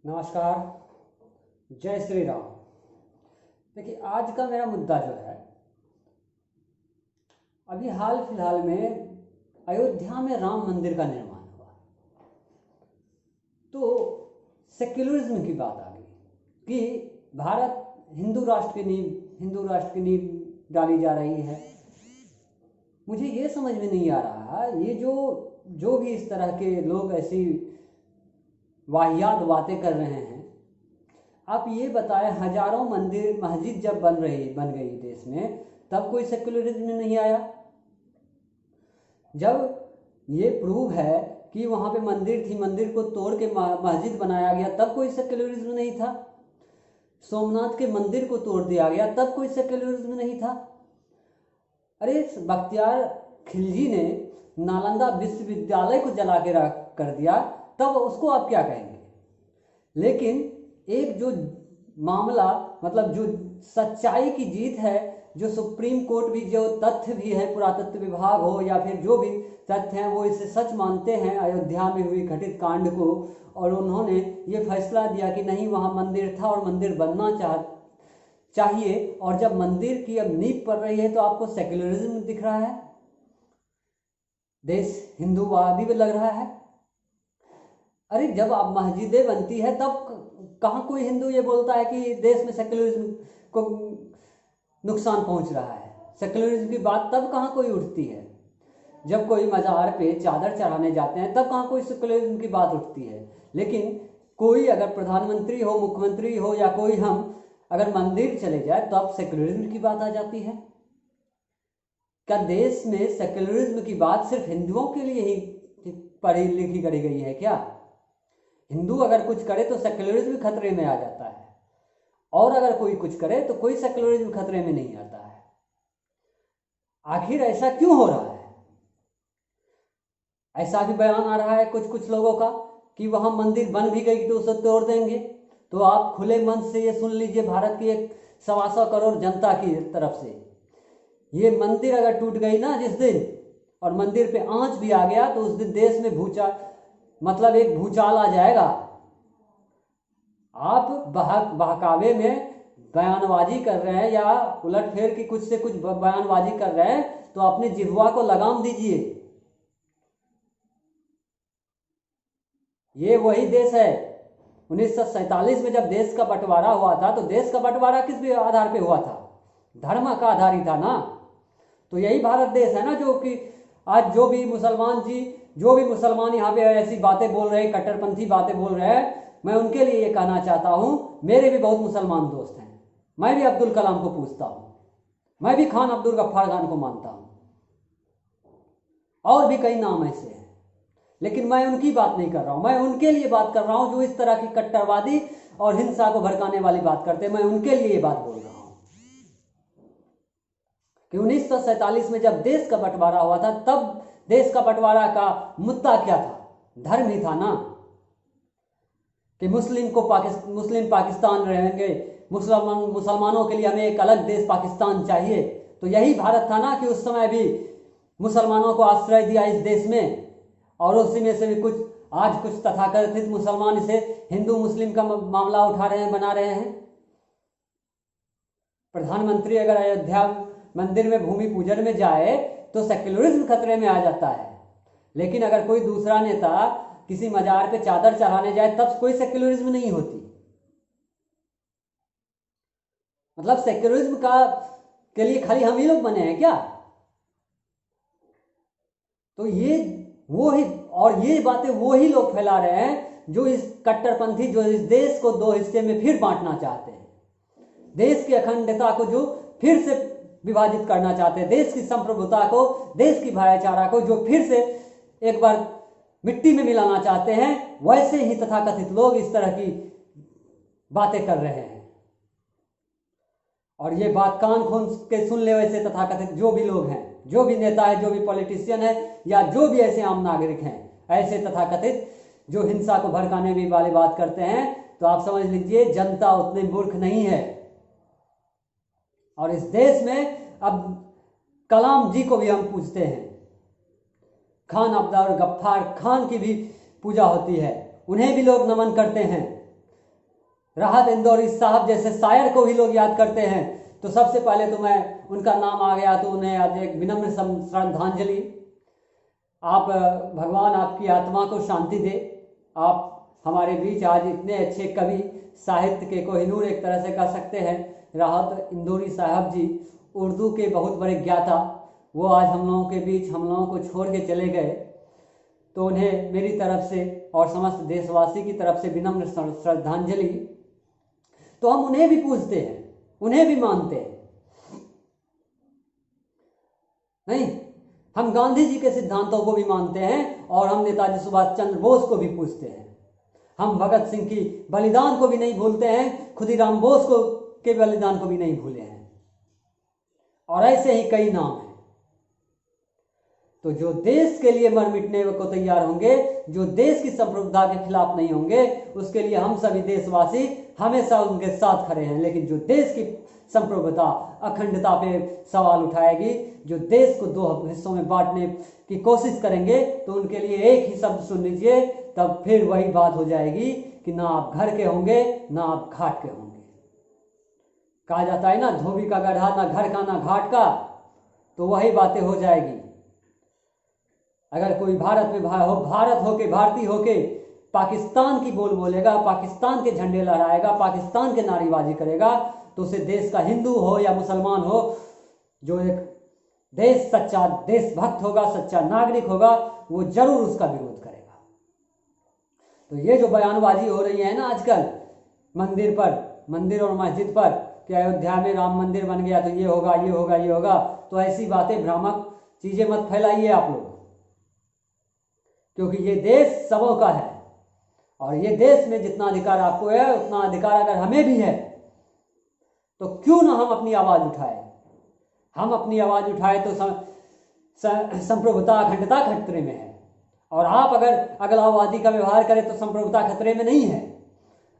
नमस्कार। जय श्री राम। देखिए, आज का मेरा मुद्दा जो है, अभी हाल फिलहाल में अयोध्या में राम मंदिर का निर्माण हुआ, तो सेक्युलरिज्म की बात आ गई कि भारत हिंदू राष्ट्र की नींव डाली जा रही है। मुझे ये समझ में नहीं आ रहा, ये जो भी इस तरह के लोग ऐसी वाहियात बातें कर रहे हैं, आप ये बताएं, हजारों मंदिर मस्जिद जब बन गई देश में, तब कोई सेक्युलरिज्म नहीं आया? जब ये प्रूव है कि वहाँ पे मंदिर थी, मंदिर को तोड़ के मस्जिद बनाया गया, तब कोई सेक्युलरिज्म नहीं था। सोमनाथ के मंदिर को तोड़ दिया गया, तब कोई सेक्युलरिज्म नहीं था। अरे, बख्तियार खिलजी ने नालंदा विश्वविद्यालय को जला के कर दिया, तब उसको आप क्या कहेंगे? लेकिन एक जो मामला, मतलब जो सच्चाई की जीत है, जो सुप्रीम कोर्ट भी, जो तथ्य भी है, पुरातत्व विभाग हो या फिर जो भी तथ्य हैं, वो इसे सच मानते हैं अयोध्या में हुई घटित कांड को, और उन्होंने ये फैसला दिया कि नहीं, वहाँ मंदिर था और मंदिर बनना चाहिए। और जब मंदिर की अब नींव पड़ रही है, तो आपको सेक्युलरिज्म दिख रहा है, देश हिंदूवादी भी लग रहा है। अरे, जब आप मस्जिदें बनती है, तब कहाँ कोई हिंदू ये बोलता है कि देश में सेक्युलरिज्म को नुकसान पहुंच रहा है? सेक्युलरिज्म की बात तब कहाँ कोई उठती है? जब कोई मज़ार पे चादर चढ़ाने जाते हैं, तब कहाँ कोई सेक्युलरिज्म की बात उठती है? लेकिन कोई अगर प्रधानमंत्री हो, मुख्यमंत्री हो, या कोई हम अगर मंदिर चले जाए, तो अब सेक्युलरिज्म की बात आ जाती है। क्या देश में सेक्युलरिज्म की बात सिर्फ हिंदुओं के लिए ही पढ़ी लिखी करी गई है क्या? हिंदू अगर कुछ करे तो सेक्युलरिज्म खतरे में आ जाता है, और अगर कोई कुछ करे तो कोई सेक्युलरिज्म खतरे में नहीं आता है। आखिर ऐसा क्यों हो रहा है? ऐसा भी बयान आ रहा है कुछ लोगों का कि वहां मंदिर बन भी गई तो उसे तोड़ देंगे। तो आप खुले मन से ये सुन लीजिए, भारत की 125 करोड़ जनता की तरफ से, ये मंदिर अगर टूट गई ना जिस दिन, और मंदिर पे आंच भी आ गया, तो उस दिन देश में मतलब एक भूचाल आ जाएगा। आप बहकावे में बयानबाजी कर रहे हैं, या उलटफेर की कुछ से कुछ बयानबाजी कर रहे हैं, तो अपनी जिह्वा को लगाम दीजिए। ये वही देश है, 1947 में जब देश का बंटवारा हुआ था, तो देश का बंटवारा किस आधार पे हुआ था? धर्म का आधार ही था ना। तो यही भारत देश है ना, जो कि आज जो भी मुसलमान यहाँ पे ऐसी बातें बोल रहे हैं, कट्टरपंथी बातें बोल रहे हैं, मैं उनके लिए ये कहना चाहता हूँ, मेरे भी बहुत मुसलमान दोस्त हैं, मैं भी अब्दुल कलाम को पूछता हूँ, मैं भी खान अब्दुल गफ्फार खान को मानता हूँ, और भी कई नाम ऐसे हैं। लेकिन मैं उनकी बात नहीं कर रहा हूँ, मैं उनके लिए बात कर रहा हूँ जो इस तरह की कट्टरवादी और हिंसा को भड़काने वाली बात करते हैं। मैं उनके लिए ये बात बोल रहा हूँ कि 1947 में जब देश का बंटवारा हुआ था, तब देश का बंटवारा का मुद्दा क्या था? धर्म ही था ना, कि मुस्लिम पाकिस्तान रहेंगे, मुसलमानों के लिए हमें एक अलग देश पाकिस्तान चाहिए। तो यही भारत था ना कि उस समय भी मुसलमानों को आश्रय दिया इस देश में, और उसी में से भी आज कुछ तथाकथित मुसलमान इसे हिंदू मुस्लिम का मामला उठा रहे हैं, बना रहे हैं। प्रधानमंत्री अगर अयोध्या मंदिर में भूमि पूजन में जाए, तो सेक्युलरिज्म खतरे में आ जाता है। लेकिन अगर कोई दूसरा नेता किसी मजार पे चादर चढ़ाने जाए, तब कोई सेक्युलरिज्म नहीं होती। मतलब सेक्युलरिज्म के लिए खाली हम ही लोग बने हैं क्या? तो ये बातें वो ही लोग फैला रहे हैं जो इस कट्टरपंथी, जो इस देश को दो हिस्से में फिर बांटना चाहते हैं, देश की अखंडता को जो फिर से विभाजित करना चाहते हैं, देश की संप्रभुता को, देश की भाईचारा को जो फिर से एक बार मिट्टी में मिलाना चाहते हैं। वैसे ही तथाकथित लोग इस तरह की बातें कर रहे हैं, और ये बात कान खोल के सुन ले। वैसे तथाकथित जो भी लोग हैं, जो भी नेता है, जो भी पॉलिटिशियन है, या जो भी ऐसे आम नागरिक हैं, ऐसे तथाकथित जो हिंसा को भड़काने भी वाली बात करते हैं, तो आप समझ लीजिए जनता उतनी मूर्ख नहीं है। और इस देश में अब कलाम जी को भी हम पूजते हैं, खान अब्दुल गफ्फार खान की भी पूजा होती है, उन्हें भी लोग नमन करते हैं। राहत इंदौरी साहब जैसे शायर को भी लोग याद करते हैं, तो सबसे पहले तो मैं उनका नाम आ गया तो उन्हें आज एक विनम्र श्रद्धांजलि। आप भगवान आपकी आत्मा को शांति दे। आप हमारे बीच आज इतने अच्छे कवि, साहित्य के कोहिनूर एक तरह से कह सकते हैं, राहत इंदौरी साहब जी, उर्दू के बहुत बड़े ज्ञाता, वो आज हम लोगों के बीच हम लोगों को छोड़ के चले गए। तो उन्हें मेरी तरफ से और समस्त देशवासी की तरफ से विनम्र श्रद्धांजलि। तो हम उन्हें भी पूजते हैं, उन्हें भी मानते हैं, नहीं, हम गांधी जी के सिद्धांतों को भी मानते हैं और हम नेताजी सुभाष चंद्र बोस को भी पूजते हैं। हम भगत सिंह की बलिदान को भी नहीं भूलते हैं, खुदीराम बोस को के बलिदान को भी नहीं भूले हैं, और ऐसे ही कई नाम हैं। तो जो देश के लिए मर मिटने को तैयार होंगे, जो देश की संप्रभुता के खिलाफ नहीं होंगे, उसके लिए हम सभी देशवासी हमेशा उनके साथ खड़े हैं। लेकिन जो देश की संप्रभुता, अखंडता पे सवाल उठाएगी, जो देश को दो हिस्सों में बांटने की कोशिश करेंगे, तो उनके लिए एक ही शब्द सुन लीजिए, तब फिर वही बात हो जाएगी कि ना आप घर के होंगे ना आप घाट के होंगे। कहा जाता है ना, धोबी का गधा ना घर का ना घाट का, तो वही बातें हो जाएगी। अगर कोई भारत में भारत होके, भारतीय होके पाकिस्तान की बोल बोलेगा, पाकिस्तान के झंडे लहराएगा, पाकिस्तान के नारेबाजी करेगा, तो उसे देश का हिंदू हो या मुसलमान हो, जो एक सच्चा देशभक्त होगा, सच्चा नागरिक होगा, वो जरूर उसका विरोध करेगा। तो ये जो बयानबाजी हो रही है ना आजकल मंदिर और मस्जिद पर कि अयोध्या में राम मंदिर बन गया तो ये होगा, ये होगा, ये होगा, तो ऐसी बातें, भ्रामक चीजें मत फैलाइए आप लोग, क्योंकि ये देश सबों का है, और ये देश में जितना अधिकार आपको है उतना अधिकार अगर हमें भी है, तो क्यों ना हम अपनी आवाज उठाए। हम अपनी आवाज उठाए तो संप्रभुता, अखंडता खतरे में है, और आप अगर अगलावादी का व्यवहार करें तो संप्रभुता खतरे में नहीं है।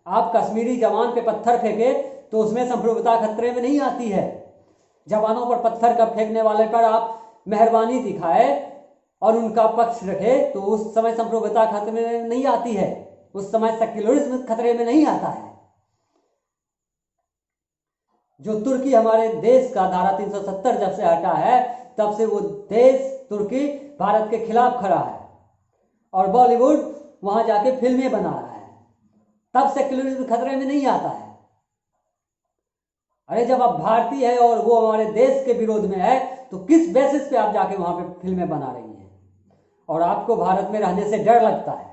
आप कश्मीरी जवान पे पत्थर फेंके तो उसमें संप्रभुता खतरे में नहीं आती है। जवानों पर पत्थर का फेंकने वाले पर आप मेहरबानी दिखाए और उनका पक्ष रखे, तो उस समय संप्रभुता खतरे में नहीं आती है, उस समय सेक्युलरिज्म खतरे में नहीं आता है। जो तुर्की हमारे देश का धारा 370 जब से हटा है, तब से वो देश तुर्की भारत के खिलाफ खड़ा है, और बॉलीवुड वहां जाके फिल्में बना रहा है, तब सेक्युलरिज्म खतरे में नहीं आता है। अरे जब आप भारतीय है और वो हमारे देश के विरोध में है, तो किस बेसिस पे आप जाके वहां पे फिल्में बना रही हैं, और आपको भारत में रहने से डर लगता है।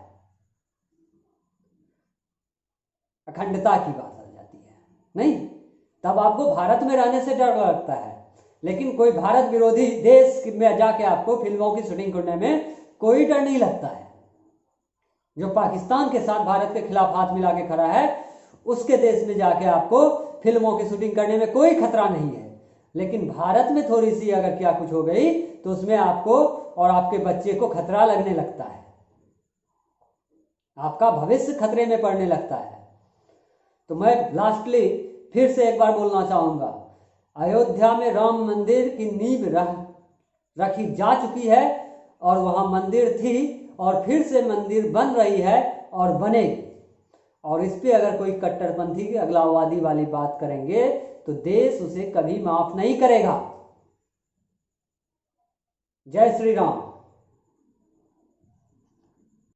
अखंडता की बात आ जाती है, नहीं, तब आपको भारत में रहने से डर लगता है। लेकिन कोई भारत विरोधी देश में जाके आपको फिल्मों की शूटिंग करने में कोई डर नहीं लगता है। जो पाकिस्तान के साथ भारत के खिलाफ हाथ मिला के खड़ा है, उसके देश में जाके आपको फिल्मों की शूटिंग करने में कोई खतरा नहीं है। लेकिन भारत में थोड़ी सी अगर क्या कुछ हो गई, तो उसमें आपको और आपके बच्चे को खतरा लगने लगता है, आपका भविष्य खतरे में पड़ने लगता है। तो मैं लास्टली फिर से एक बार बोलना चाहूंगा, अयोध्या में राम मंदिर की नींव रखी जा चुकी है, और वहां मंदिर थी और फिर से मंदिर बन रही है और बनेगी। और इस पे अगर कोई कट्टरपंथी की अगलावादी वाली बात करेंगे, तो देश उसे कभी माफ नहीं करेगा। जय श्री राम।